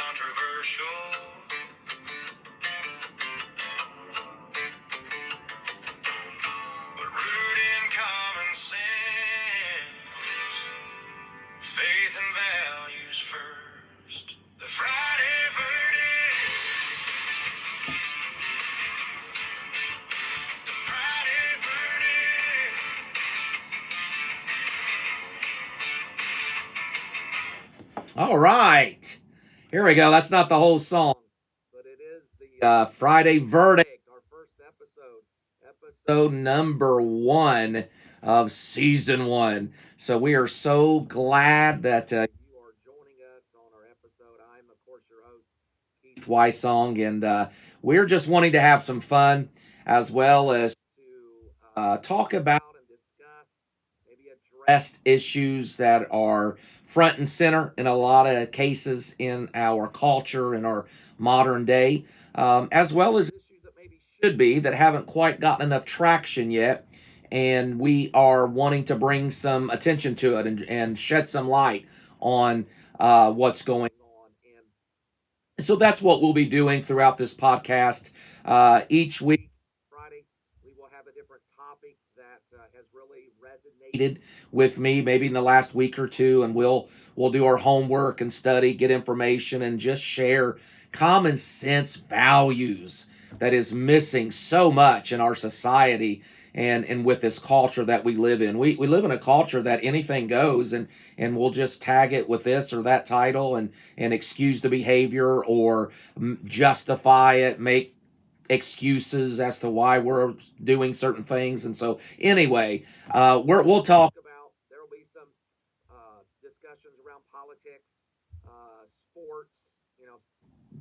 controversial. But root in common sense, faith and values first. The Friday verdict. The Friday verdict. All right. Here we go. That's not the whole song, but it is the Friday verdict, our first episode number 1 of season 1. So we are so glad that you are joining us on our episode. I'm, of course, your host, Keith Wysong, and we're just wanting to have some fun as well as to talk about and discuss, maybe address issues that are front and center in a lot of cases in our culture, in our modern day, as well as issues that maybe should be that haven't quite gotten enough traction yet. And we are wanting to bring some attention to it and shed some light on what's going on. And so that's what we'll be doing throughout this podcast. Each week, Friday, we will have a different topic that has really resonated with me, maybe in the last week or two, and we'll do our homework and study, get information, and just share common sense values that is missing so much in our society and with this culture that we live in. We live in a culture that anything goes, and we'll just tag it with this or that title and excuse the behavior or justify it, make excuses as to why we're doing certain things. And so anyway, we'll talk about, there will be some discussions around politics, sports,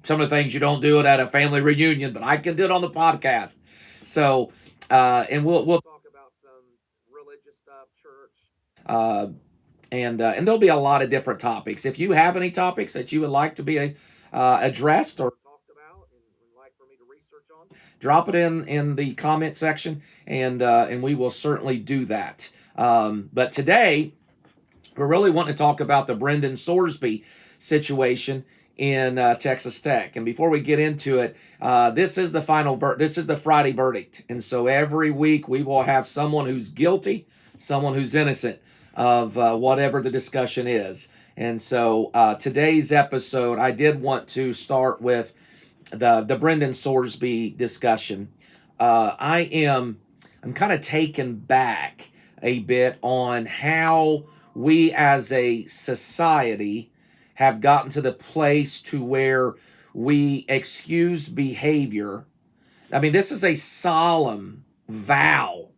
some of the things you don't do it at a family reunion, but I can do it on the podcast. So and we'll talk about some religious stuff, church, and there'll be a lot of different topics. If you have any topics that you would like to be addressed or talked about and would like for me to research on, drop it in the comment section, and we will certainly do that. But today we're really wanting to talk about the Brendan Sorsby situation in Texas Tech. And before we get into it, this is the this is the Friday verdict. And so every week we will have someone who's guilty, someone who's innocent of whatever the discussion is. And so today's episode, I did want to start with the Brendan Sorsby discussion. I'm kind of taken back a bit on how we as a society have gotten to the place to where we excuse behavior. I mean, this is a solemn vow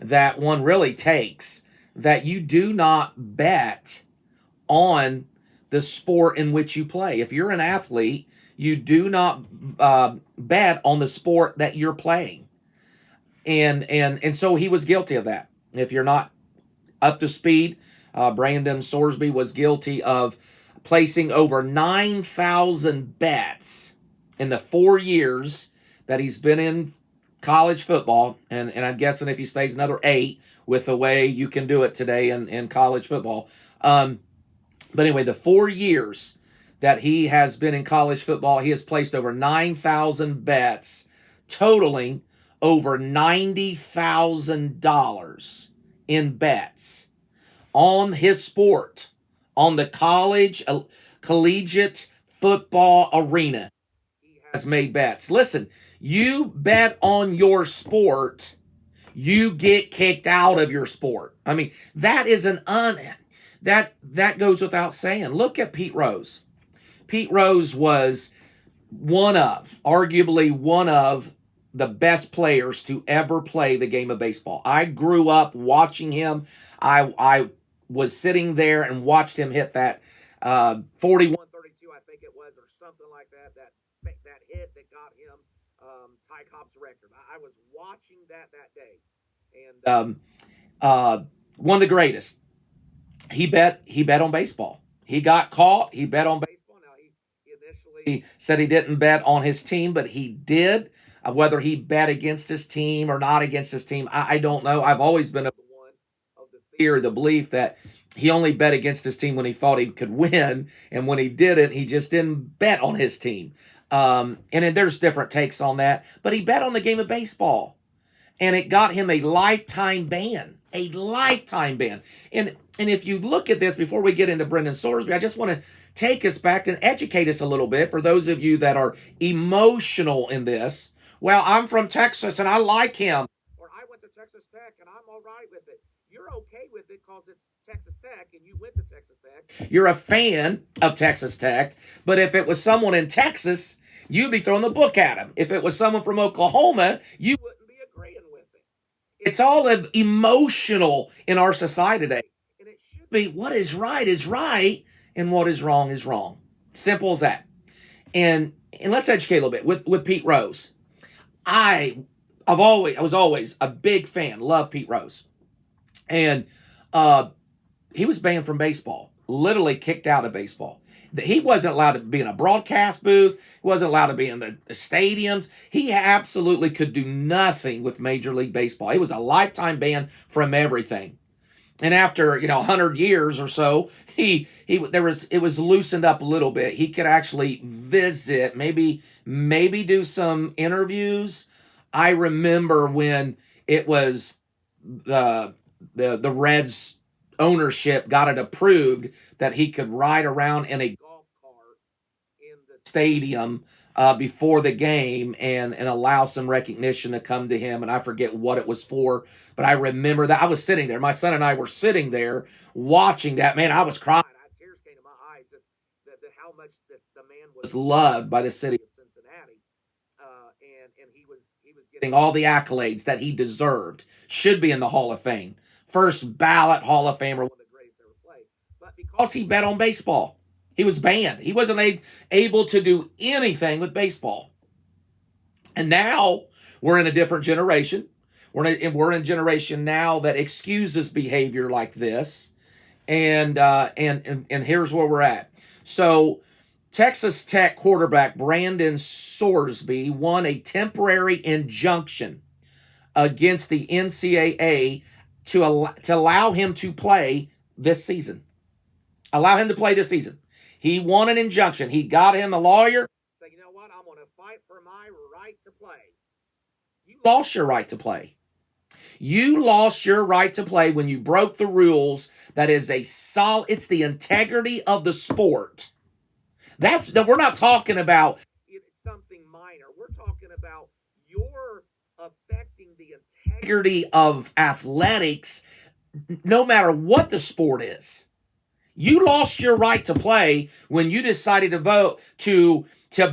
that one really takes, that you do not bet on the sport in which you play. If you're an athlete, you do not bet on the sport that you're playing. And so he was guilty of that. If you're not up to speed, Brandon Sorsby was guilty of placing over 9,000 bets in the 4 years that he's been in college football. And I'm guessing if he stays another 8 with the way you can do it today in college football. But anyway, the 4 years that he has been in college football, he has placed over 9,000 bets, totaling over $90,000 in bets on his sport, on the collegiate football arena. He has made bets. Listen, you bet on your sport, you get kicked out of your sport. I mean, that is that goes without saying. Look at Pete Rose. Pete Rose was arguably one of the best players to ever play the game of baseball. I grew up watching him. I was sitting there and watched him hit that 41-32, I think it was, or something like that. That hit that got him Ty Cobb's record. I was watching that day, and one of the greatest. He bet on baseball. He got caught. He bet on baseball. Now he initially said he didn't bet on his team, but he did. Whether he bet against his team or not against his team, I don't know. I've always been of the belief that He only bet against his team when he thought he could win, and when he didn't, he just didn't bet on his team. And then there's different takes on that, but he bet on the game of baseball, and it got him a lifetime ban. A lifetime ban. And if you look at this before we get into Brendan Sorsby, I just want to take us back and educate us a little bit for those of you that are emotional in this. Well, I'm from Texas and I like him. Or I went to Texas Tech and I'm all right with it. You're okay with it because it's Texas Tech and you went to Texas Tech. You're a fan of Texas Tech. But if it was someone in Texas, you'd be throwing the book at him. If it was someone from Oklahoma, you wouldn't be agreeing with it. It's all emotional in our society today. And it should be what is right and what is wrong is wrong. Simple as that. And let's educate a little bit with Pete Rose. I was always a big fan, love Pete Rose. And he was banned from baseball, literally kicked out of baseball. He wasn't allowed to be in a broadcast booth. He wasn't allowed to be in the stadiums. He absolutely could do nothing with Major League Baseball. It was a lifetime ban from everything. And after 100 years or so, it was loosened up a little bit. He could actually visit, maybe do some interviews. I remember when it was the Reds ownership got it approved that he could ride around in a golf cart in the stadium before the game and allow some recognition to come to him. And I forget what it was for, but I remember that I was sitting there. My son and I were sitting there watching that. Man, I was crying. Tears came to my eyes. How much the man was loved by the city of Cincinnati, and he was getting all the accolades that he deserved. Should be in the Hall of Fame. First ballot Hall of Famer, one of the greatest ever played. But because he bet on baseball, he was banned. He wasn't able to do anything with baseball. And now we're in a different generation. We're in a generation now that excuses behavior like this. And here's where we're at. So Texas Tech quarterback Brandon Sorsby won a temporary injunction against the NCAA to allow him to play this season. Allow him to play this season. He won an injunction. He got him a lawyer. Say, you know what? I'm going to fight for my right to play. You lost your right to play. You lost your right to play when you broke the rules. That is it's the integrity of the sport. We're not talking about something minor. We're talking about you're affecting the integrity of athletics no matter what the sport is. You lost your right to play when you decided to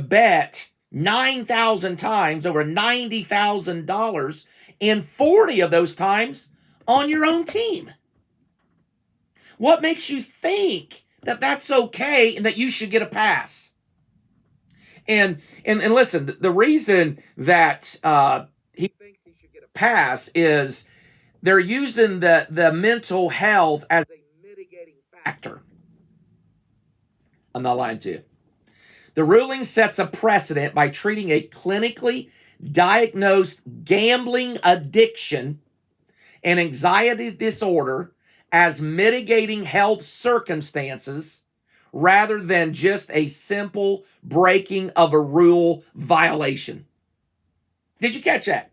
bet 9,000 times over $90,000 and 40 of those times on your own team. What makes you think that that's okay and that you should get a pass? And listen, the reason that he thinks he should get a pass is they're using the mental health as a mitigating factor. I'm not lying to you. The ruling sets a precedent by treating a clinically diagnosed gambling addiction and anxiety disorder as mitigating health circumstances rather than just a simple breaking of a rule violation. Did you catch that?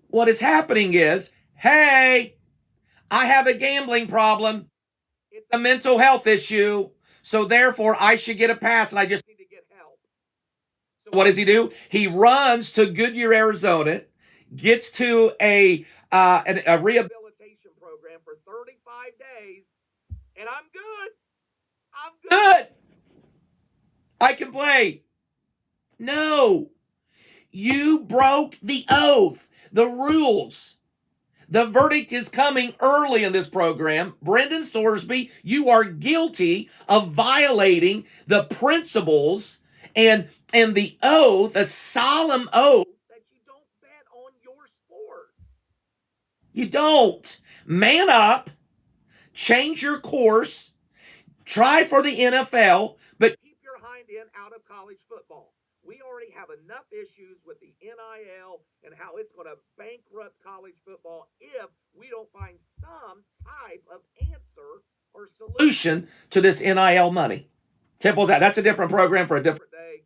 What is happening is, hey, I have a gambling problem. It's a mental health issue. So therefore, I should get a pass and I just need to get help. So what does he do? He runs to Goodyear, Arizona, gets to a rehabilitation program for 35 days, and I'm good. I'm good. I can play. No. You broke the oath, the rules. The verdict is coming early in this program. Brendan Sorsby, you are guilty of violating the principles and the oath, a solemn oath that you don't bet on your sport. You don't. Man up, change your course, try for the NFL, but keep your hind end out of college football. We already have enough issues with the NIL and how it's going to bankrupt college football if we don't find some type of answer or solution to this NIL money. Simple as that. That's a different program for a different day.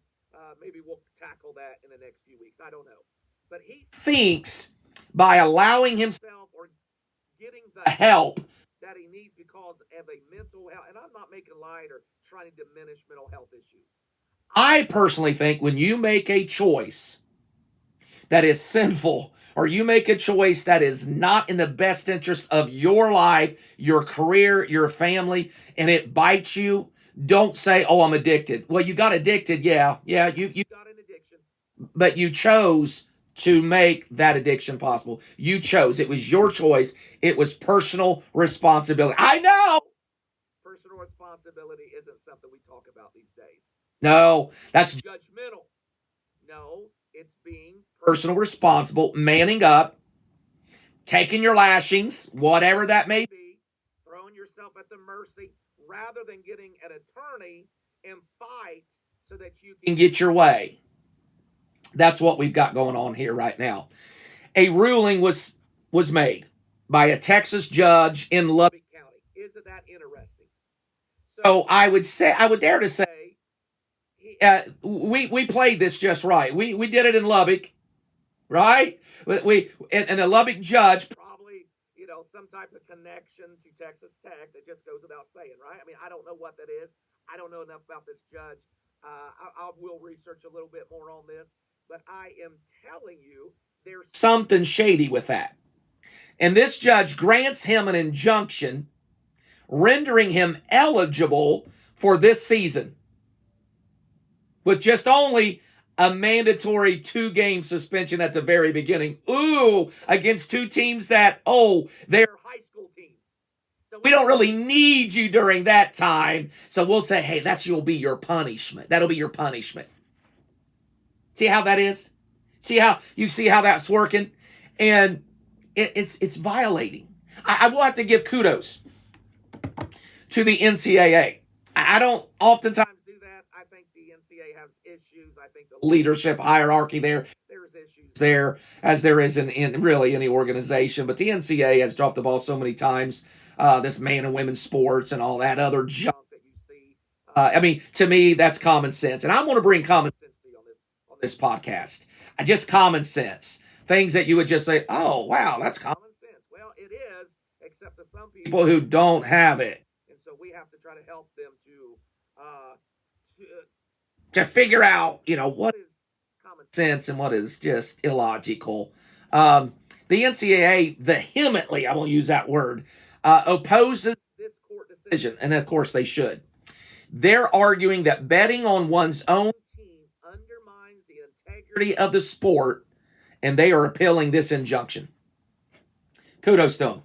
Maybe we'll tackle that in the next few weeks. I don't know. But he thinks by allowing himself or getting the help that he needs because of a mental health, and I'm not making light or trying to diminish mental health issues. I personally think when you make a choice that is sinful, or you make a choice that is not in the best interest of your life, your career, your family, and it bites you, don't say, oh, I'm addicted. Well, you got addicted. Yeah, you got an addiction. But you chose to make that addiction possible. You chose. It was your choice. It was personal responsibility. I know personal responsibility isn't something we talk about these days. No, that's judgmental. No, it's being personal responsible, manning up, taking your lashings, whatever that may be, throwing yourself at the mercy rather than getting an attorney and fight so that you can get your way. That's what we've got going on here right now. A ruling was made by a Texas judge in Lubbock County. Isn't that interesting? So I would dare to say, we played this just right. We did it in Lubbock, right? And a Lubbock judge probably, some type of connection to Texas Tech that just goes without saying, right? I mean, I don't know what that is. I don't know enough about this judge. I will research a little bit more on this, but I am telling you, there's something shady with that. And this judge grants him an injunction, rendering him eligible for this season with just only a mandatory 2-game suspension at the very beginning. Ooh, against two teams that, they're high school teams. So we don't really need you during that time. So we'll say, hey, you'll be your punishment. That'll be your punishment. See how that is? See how that's working? And it's violating. I will have to give kudos to the NCAA. I don't oftentimes do that. I think the NCAA has issues. I think the leadership hierarchy there's issues there, as there is in really any organization. But the NCAA has dropped the ball so many times. This man and women's sports and all that other junk that you see. I mean, to me, that's common sense. And I'm going to bring common sense to you on this podcast. Just common sense. Things that you would just say, oh, wow, that's common sense. Well, it is, except to some people who don't have it. And so we have to try to help them to figure out, what is common sense and what is just illogical. The NCAA vehemently, I won't use that word, opposes this court decision. And of course they should. They're arguing that betting on one's own team undermines the integrity of the sport, and they are appealing this injunction. Kudos to them.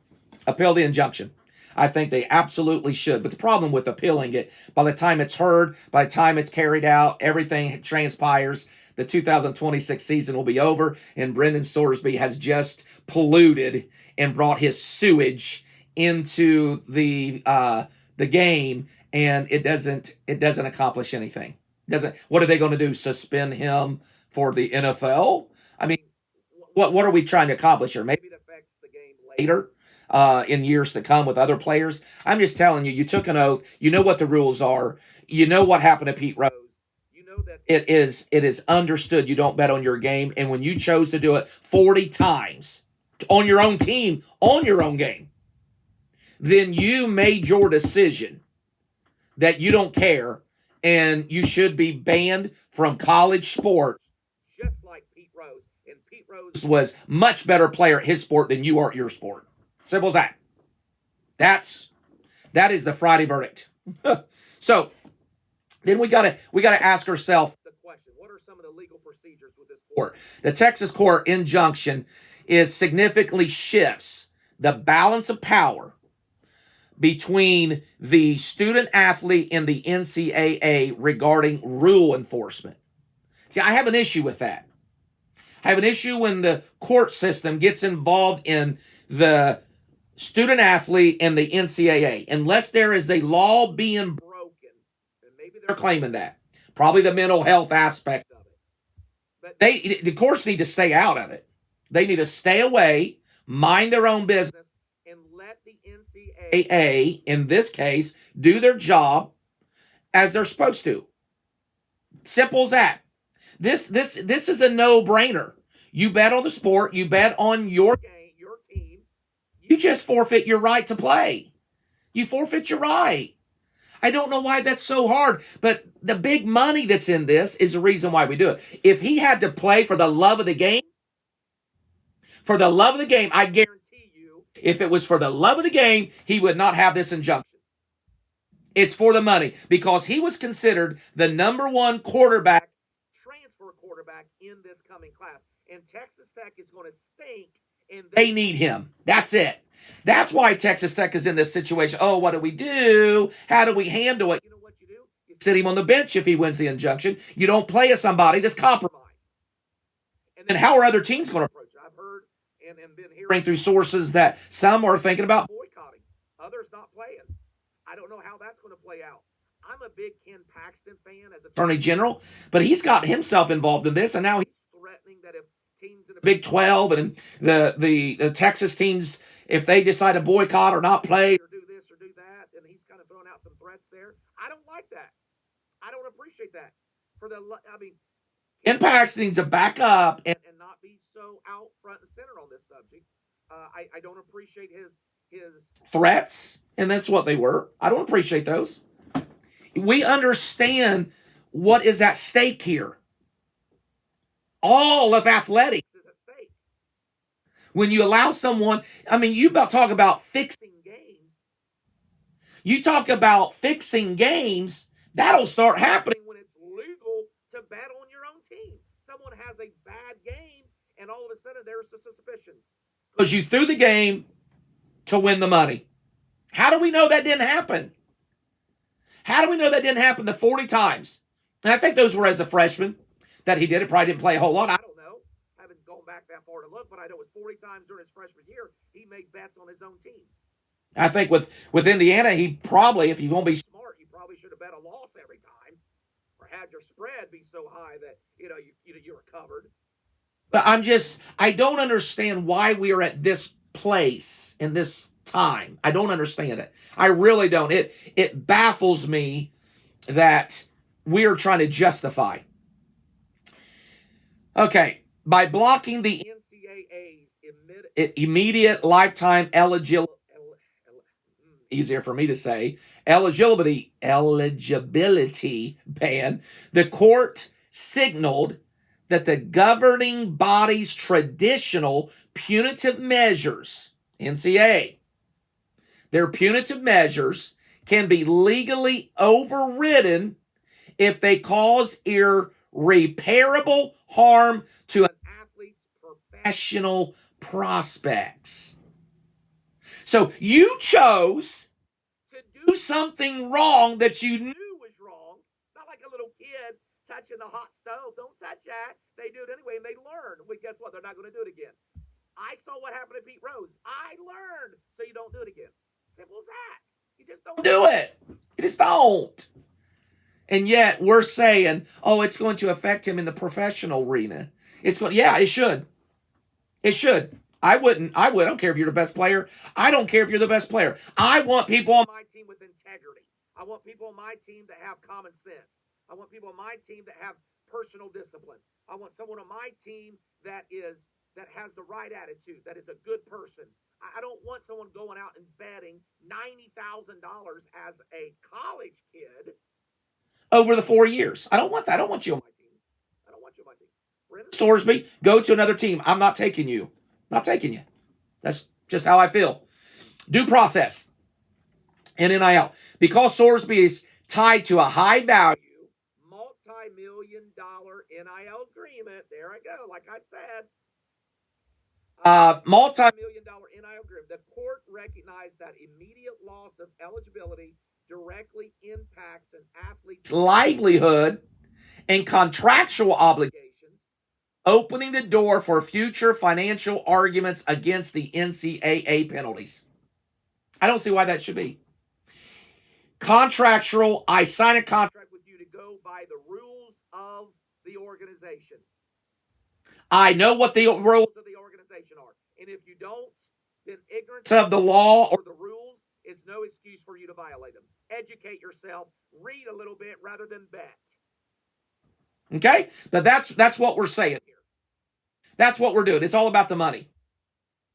Appeal the injunction. I think they absolutely should. But the problem with appealing it, by the time it's heard, by the time it's carried out, everything transpires. The 2026 season will be over, and Brendan Sorsby has just polluted and brought his sewage into the game, and it doesn't accomplish anything. What are they going to do? Suspend him for the NFL? I mean, what are we trying to accomplish here? Maybe it affects the game later in years to come with other players. I'm just telling you, you took an oath. You know what the rules are. You know what happened to Pete Rose. You know that it is understood you don't bet on your game. And when you chose to do it 40 times on your own team, on your own game, then you made your decision that you don't care and you should be banned from college sports, just like Pete Rose. And Pete Rose was much better player at his sport than you are at your sport. Simple as that. That is the Friday verdict. So then we gotta ask ourselves the question: what are some of the legal procedures with this court? The Texas court injunction significantly shifts the balance of power between the student athlete and the NCAA regarding rule enforcement. See, I have an issue with that. I have an issue when the court system gets involved in the student athlete and the NCAA, unless there is a law being broken, and maybe they're claiming that. Probably the mental health aspect of it. But the courts need to stay out of it. They need to stay away, mind their own business, and let the NCAA, in this case, do their job as they're supposed to. Simple as that. This is a no-brainer. You bet on the sport, you bet on your game, your team. You just forfeit your right to play. You forfeit your right. I don't know why that's so hard, but the big money that's in this is the reason why we do it. If he had to play for the love of the game, I guarantee you, if it was for the love of the game, he would not have this injunction. It's for the money because he was considered the number one quarterback, transfer quarterback in this coming class. And Texas Tech is going to stink, and they need him. That's it. That's why Texas Tech is in this situation. Oh, what do we do? How do we handle it? You know what you do? You sit him on the bench if he wins the injunction. You don't play as somebody that's compromised. And then how are other teams going to approach it? I've heard and been hearing through sources that some are thinking about boycotting, others not playing. I don't know how that's going to play out. I'm a big Ken Paxton fan as Attorney General, but he's got himself involved in this, and now he's threatening that if teams in the Big 12 and the Texas teams, if they decide to boycott or not play or do this or do that, and he's kind of throwing out some threats there. I don't like that. I don't appreciate that. Ken Paxton needs to back up and not be so out front and center on this subject. I don't appreciate his threats, and that's what they were. I don't appreciate those. We understand what is at stake here. All of athletics is at stake. When you allow someone, you talk about fixing games. You talk about fixing games, that'll start happening when it's legal to bet on your own team. Someone has a bad game, and all of a sudden there's a suspicion. Because you threw the game to win the money. How do we know that didn't happen? How do we know that didn't happen the 40 times? And I think those were as a freshman that he did it. Probably didn't play a whole lot. I don't know. I haven't gone back that far to look, but I know it was 40 times during his freshman year he made bets on his own team. I think with Indiana, he probably, if you won't be smart, you probably should have bet a loss every time, or had your spread be so high that you were covered. But I don't understand why we are at this place in this time. I don't understand it. I really don't. It baffles me that we are trying to justify. Okay, by blocking the NCAA's immediate lifetime eligibility, easier for me to say, eligibility ban, the court signaled that the governing body's traditional punitive measures, NCAA, their punitive measures can be legally overridden if they cause irreparable harm to an athlete's professional prospects. So you chose to do something wrong that you knew was wrong. Not like a little kid touching the hot stove. Don't touch that. They do it anyway, and they learn. Well, guess what? They're not going to do it again. I saw what happened to Pete Rose. I learned, so you don't do it again. Simple as that. You just don't do it. You just don't. And yet we're saying, oh, it's going to affect him in the professional arena. Yeah, it should. It should. I don't care if you're the best player. I don't care if you're the best player. I want people on my team with integrity. I want people on my team that have common sense. I want people on my team that have personal discipline. I want someone on my team that has the right attitude, that is a good person. I don't want someone going out and betting $90,000 as a college kid over the 4 years. I don't want that. I don't want you on my team. I don't want you on my team. Sorsby, go to another team. I'm not taking you. Not taking you. That's just how I feel. Due process and NIL. Because Sorsby is tied to a high value, multi-million-dollar NIL agreement. There I go. Like I said. Multi-million-dollar NIL agreement. The court recognized that immediate loss of eligibility directly impacts an athlete's livelihood and contractual obligations, opening the door for future financial arguments against the NCAA penalties. I don't see why that should be. I sign a contract with you to go by the rules of the organization. I know what the rules of the organization are. And if you don't, then ignorance of the law or the rules is no excuse for you to violate them. Educate yourself, read a little bit rather than bet. Okay? But that's what we're saying here. That's what we're doing. It's all about the money.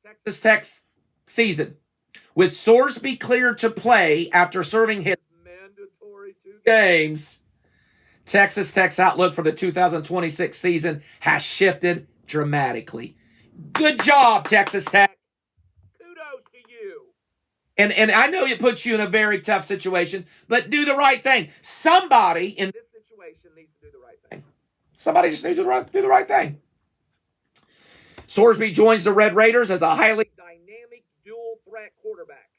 Texas Tech's season. With Sorsby cleared to play after serving his mandatory 2 games, Texas Tech's outlook for the 2026 season has shifted dramatically. Good job, Texas Tech. Kudos to you. And I know it puts you in a very tough situation, but do the right thing. Somebody in this situation needs to do the right thing. Somebody just needs to do the right thing. Sorsby joins the Red Raiders as a highly dynamic dual threat quarterback,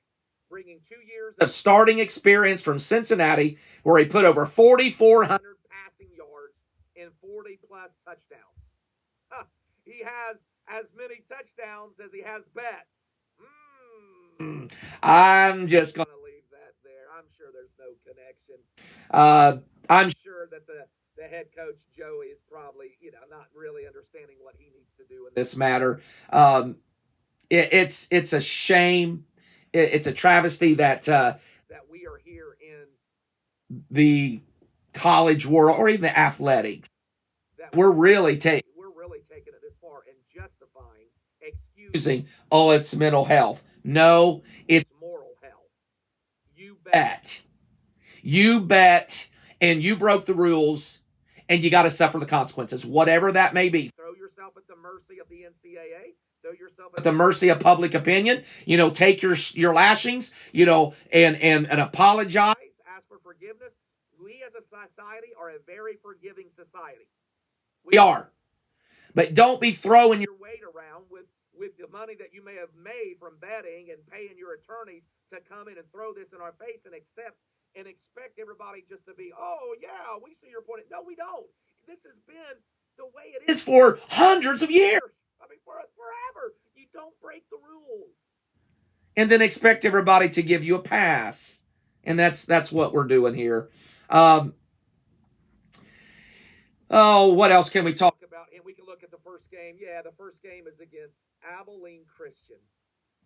bringing 2 years of starting experience from Cincinnati, where he put over 4,400 passing yards and 40-plus touchdowns. Huh. He has as many touchdowns as he has bets. I'm just going to leave that there. I'm sure there's no connection. I'm sure that the head coach, Joey, is probably, not really understanding what he needs to do in this matter. It's a shame. It's a travesty that we are here in the college world or even the athletics that we're really taking it this far and justifying, excusing, oh, it's mental health. No, it's moral health. You bet. You bet, and you broke the rules, and you got to suffer the consequences, whatever that may be. Throw yourself at the mercy of the NCAA. Throw yourself at the mercy of public opinion. Take your lashings. And apologize. Ask for forgiveness. We as a society are a very forgiving society. We are. But don't be throwing your weight around with the money that you may have made from betting and paying your attorneys to come in and throw this in our face and expect everybody just to be, oh, yeah, we see your point. No, we don't. This has been the way it is for hundreds of years. I mean, forever. You don't break the rules. And then expect everybody to give you a pass. And that's what we're doing here. What else can we talk about? And we can look at the first game. Yeah, the first game is against Abilene Christian.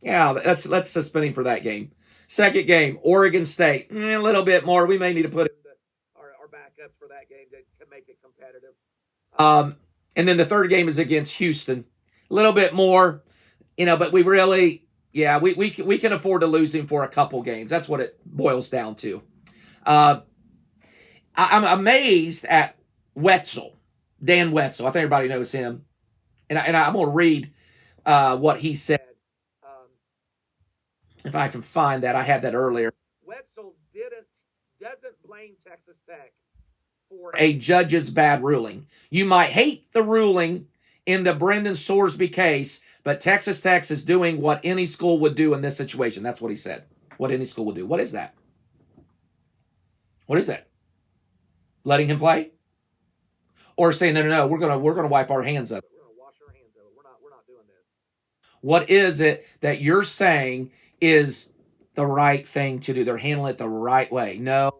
Yeah, let's suspend him for that game. Second game, Oregon State. A little bit more. We may need to put in our backups for that game to make it competitive. And then the third game is against Houston. A little bit more, but we really, we can afford to lose him for a couple games. That's what it boils down to. I'm amazed at Wetzel, Dan Wetzel. I think everybody knows him. And I'm going to read what he said. If I can find that, I had that earlier. Wetzel doesn't blame Texas Tech for a judge's bad ruling. You might hate the ruling in the Brendan Sorsby case, but Texas Tech is doing what any school would do in this situation. That's what he said. What any school would do. What is that? What is that? Letting him play? Or saying, no, we're gonna wipe our hands of it. We're gonna wash our hands of it. We're not doing this. What is it that you're saying is the right thing to do? They're handling it the right way. No.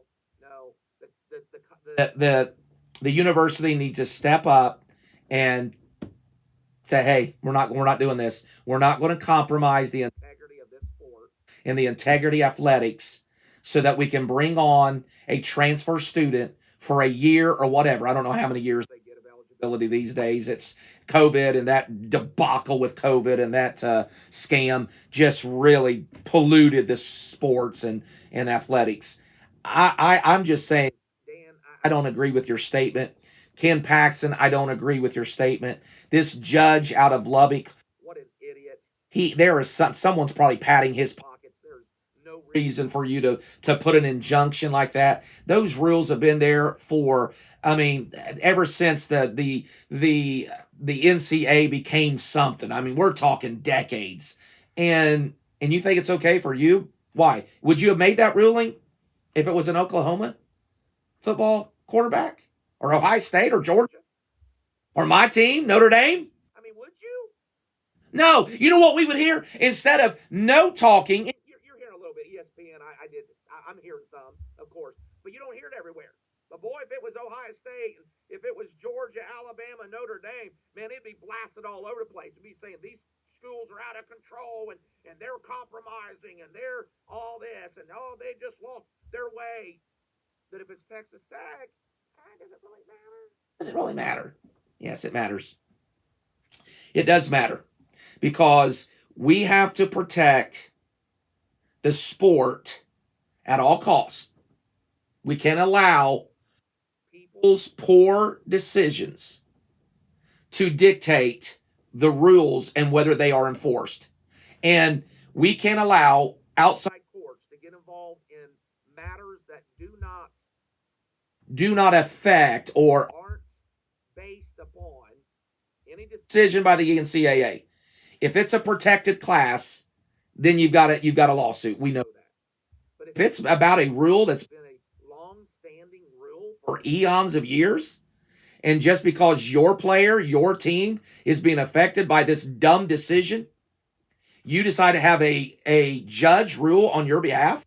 The university needs to step up and say, hey, we're not doing this. We're not going to compromise the integrity of this sport and the integrity of athletics so that we can bring on a transfer student for a year or whatever. I don't know how many years they get of eligibility these days. It's COVID and that debacle with COVID and that scam just really polluted the sports and athletics. I'm just saying, Dan, I don't agree with your statement. Ken Paxton, I don't agree with your statement. This judge out of Lubbock, what an idiot. There is someone's probably patting his pockets. There's no reason for you to put an injunction like that. Those rules have been there for, ever since the NCAA became something. We're talking decades. And you think it's okay for you? Why? Would you have made that ruling if it was an Oklahoma football quarterback? Or Ohio State or Georgia? Or my team, Notre Dame? Would you? No. You know what we would hear? Instead of no talking, you're hearing a little bit ESPN. I'm hearing some, of course, but you don't hear it everywhere. But boy, if it was Ohio State, if it was Georgia, Alabama, Notre Dame, man, it'd be blasted all over the place. It'd be saying these schools are out of control and they're compromising and they're all this and they just lost their way. But if it's Texas Tech, does it really matter? Does it really matter? Yes, it matters. It does matter because we have to protect the sport at all costs. We can't allow people's poor decisions to dictate the rules and whether they are enforced. And we can't allow outside courts to get involved in matters that do not affect or aren't based upon any decision by the NCAA. If it's a protected class, then you've got a lawsuit. We know that. But if it's about a rule that's been a long-standing rule for eons of years, and just because your player, your team is being affected by this dumb decision, you decide to have a judge rule on your behalf,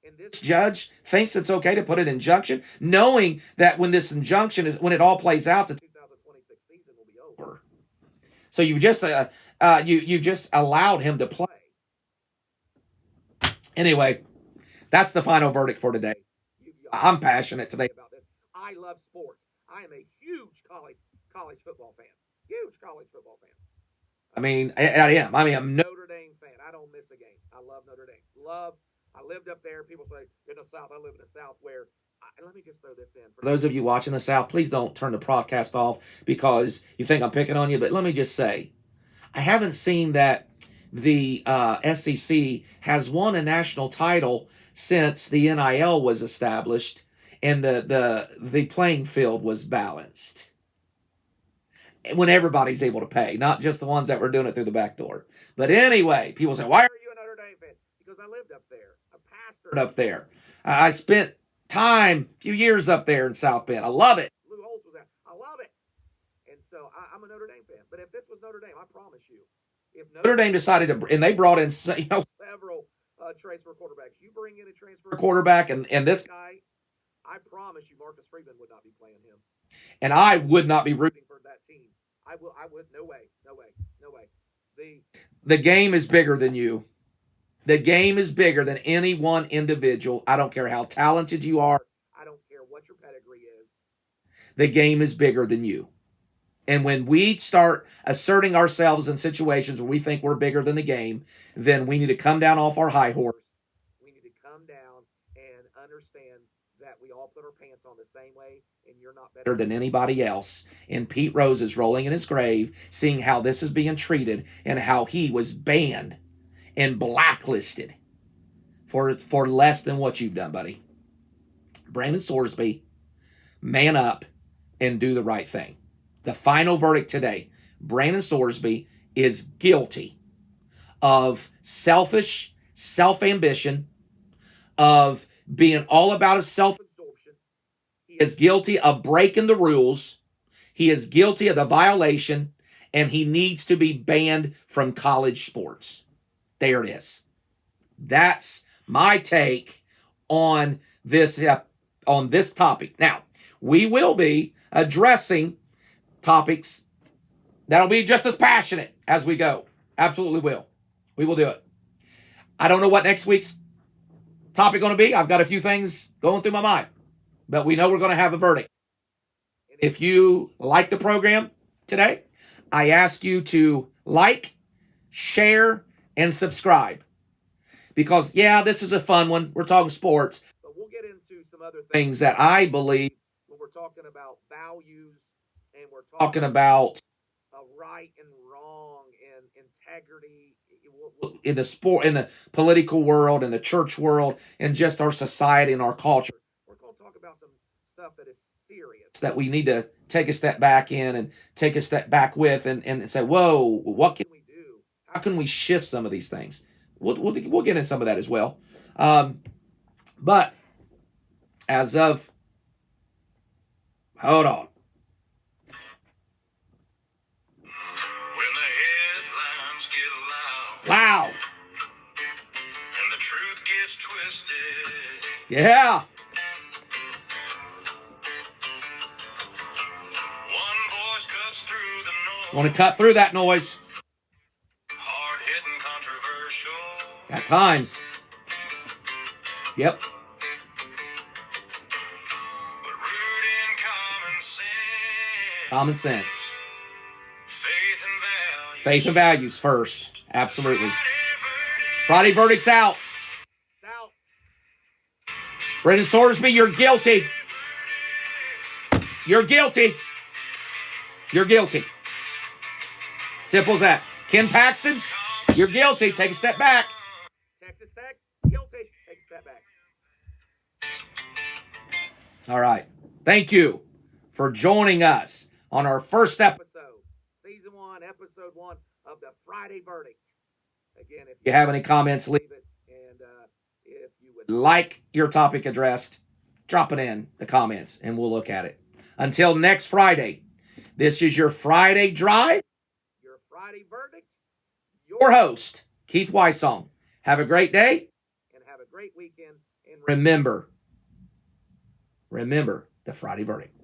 and this judge thinks it's okay to put an injunction, knowing that when it all plays out, the 2026 season will be over. So you just allowed him to play. Anyway, that's the final verdict for today. I'm passionate today about this. I love sports. I am a huge college football fan. Huge college football fan. I am. I'm a Notre Dame fan. I don't miss a game. I love Notre Dame. I lived up there. People say, in the South. I live in the South where, let me just throw this in. For those of you watching the South, please don't turn the broadcast off because you think I'm picking on you. But let me just say, I haven't seen that the SEC has won a national title since the NIL was established and the playing field was balanced. When everybody's able to pay, not just the ones that were doing it through the back door. But anyway, people say, why are you a Notre Dame fan? Because I lived up there. I pastored up there. I spent a few years up there in South Bend. I love it. Lou Holtz was there. I love it. And so I'm a Notre Dame fan. But if this was Notre Dame, I promise you, if Notre Dame decided to, and they brought in several transfer quarterbacks, you bring in a transfer quarterback and this guy, I promise you, Marcus Freeman would not be playing him. And I would not be rooting for that team. I would. No way. The game is bigger than you. The game is bigger than any one individual. I don't care how talented you are. I don't care what your pedigree is. The game is bigger than you. And when we start asserting ourselves in situations where we think we're bigger than the game, then we need to come down off our high horse. We need to come down and understand that we all put our pants on the same way, and you're not better than anybody else. And Pete Rose is rolling in his grave, seeing how this is being treated and how he was banned and blacklisted for less than what you've done, buddy. Brandon Sorsby, man up and do the right thing. The final verdict today, Brandon Sorsby is guilty of selfish self-ambition, of being all about his self-absorption. He is guilty of breaking the rules. He is guilty of the violation, and he needs to be banned from college sports. There it is. That's my take on this topic. Now, we will be addressing topics that'll be just as passionate as we go. Absolutely will. We will do it. I don't know what next week's topic going to be. I've got a few things going through my mind, but we know we're going to have a verdict. If you like the program today, I ask you to like, share, and subscribe. Because, yeah, this is a fun one. We're talking sports, but we'll get into some other things that I believe when we're talking about values and we're talking about right and wrong and integrity in the sport, in the political world, in the church world, and just our society and our culture. We're going to talk about some stuff that is serious that we need to take a step back in and take a step back with and say, whoa, what can we do? How can we shift some of these things? We'll get into some of that as well. But as of, hold on. When the headlines get loud Wow. and the truth gets twisted, Yeah. Want to cut through that noise. Hard-hitting, controversial. At times. Yep. But rooted in common sense. Common sense. Faith and values. Faith and values first. Absolutely. Friday verdict's out. Out. Brendan Sorsby, you're guilty. You're guilty. You're guilty. Simple as that. Ken Paxton, you're guilty. Take a step back. Texas Tech, guilty. Take a step back. All right. Thank you for joining us on our first episode, Season 1, Episode 1 of the Friday Verdict. Again, if you have any comments, leave it. And if you would like your topic addressed, drop it in the comments and we'll look at it. Until next Friday, this is your Friday Drive, your Friday Verdict, your host, Keith Wysong. Have a great day and have a great weekend. And remember the Friday Verdict.